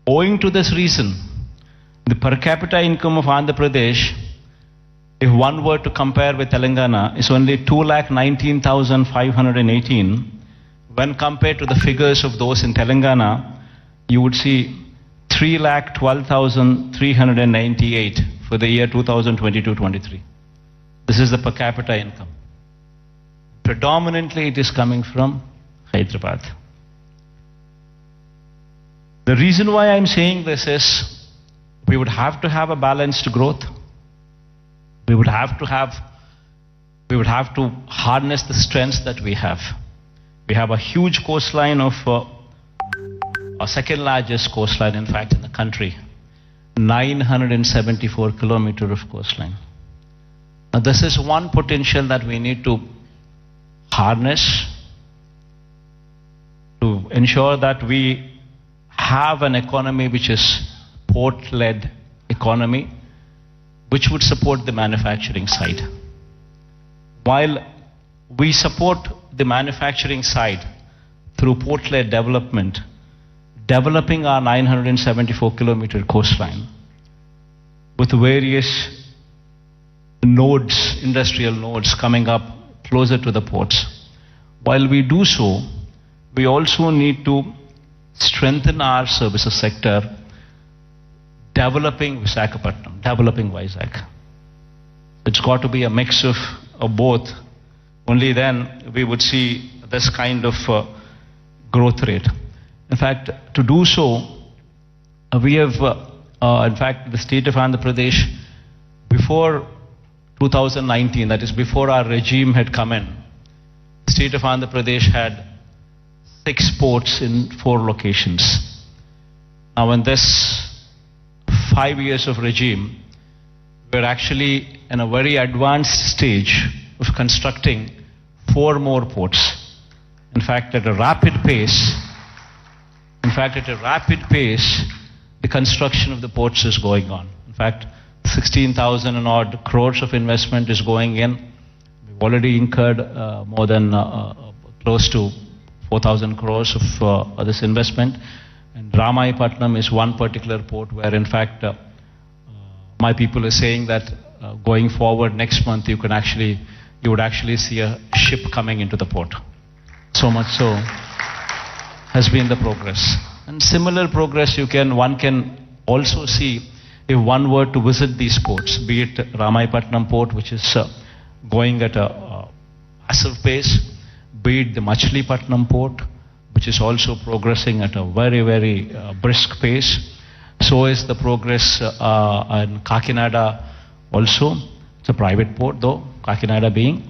Owing to this reason, the per capita income of Andhra Pradesh, if one were to compare with Telangana, is only 2,19,518. When compared to the figures of those in Telangana, you would see 3,12,398 for the year 2022-23. This is the per capita income. Predominantly it is coming from Hyderabad. The reason why I'm saying this is we would have to have a balanced growth. We would have to harness the strengths that we have. We have a huge coastline of our second largest coastline, in fact, in the country. 974 kilometers of coastline. Now, this is one potential that we need to harness to ensure that we have an economy which is port-led economy, which would support the manufacturing side. While we support the manufacturing side through port-led development, developing our 974-kilometer coastline with various nodes, industrial nodes coming up closer to the ports. While we do so, we also need to strengthen our services sector, developing Visakhapatnam, developing Vizag. It's got to be a mix of both. Only then we would see this kind of growth rate. In fact, to do so, we have, in fact, the state of Andhra Pradesh, before 2019, that is before our regime had come in, the state of Andhra Pradesh had 6 ports in 4 locations. Now in this 5 years of regime, we're actually in a very advanced stage of constructing 4 more ports. In fact, at a rapid pace, the construction of the ports is going on. In fact, 16,000 and odd crores of investment is going in. We've already incurred more than close to 4,000 crores of this investment. And Ramayapatnam is one particular port where, in fact, my people are saying that going forward next month, you would actually see a ship coming into the port. So much so has been the progress. And similar progress one can also see if one were to visit these ports, be it Ramayapatnam port, which is going at a massive pace, be it the Machilipatnam port, which is also progressing at a very, very brisk pace. So is the progress in Kakinada also. It's a private port though, Kakinada being.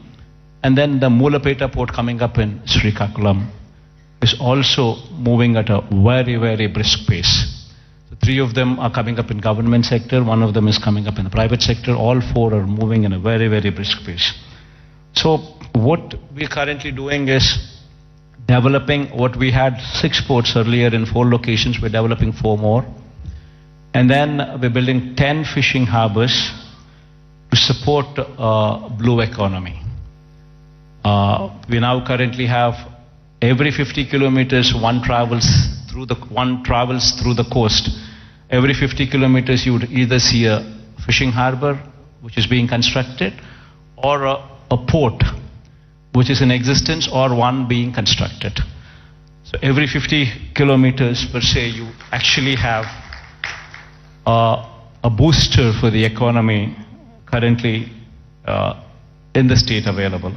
And then the Mulapeta port coming up in Srikakulam is also moving at a very, very brisk pace. So 3 of them are coming up in government sector, 1 of them is coming up in the private sector. All 4 are moving in a very, very brisk pace. So what we're currently doing is developing what we had 6 ports earlier in 4 locations, we're developing 4 more. And then we're building 10 fishing harbors to support blue economy. We now currently have every 50 kilometers one travels through the coast. Every 50 kilometers you would either see a fishing harbor which is being constructed, or a port which is in existence, or one being constructed. So every 50 kilometers per se, you actually have a booster for the economy currently in the state available.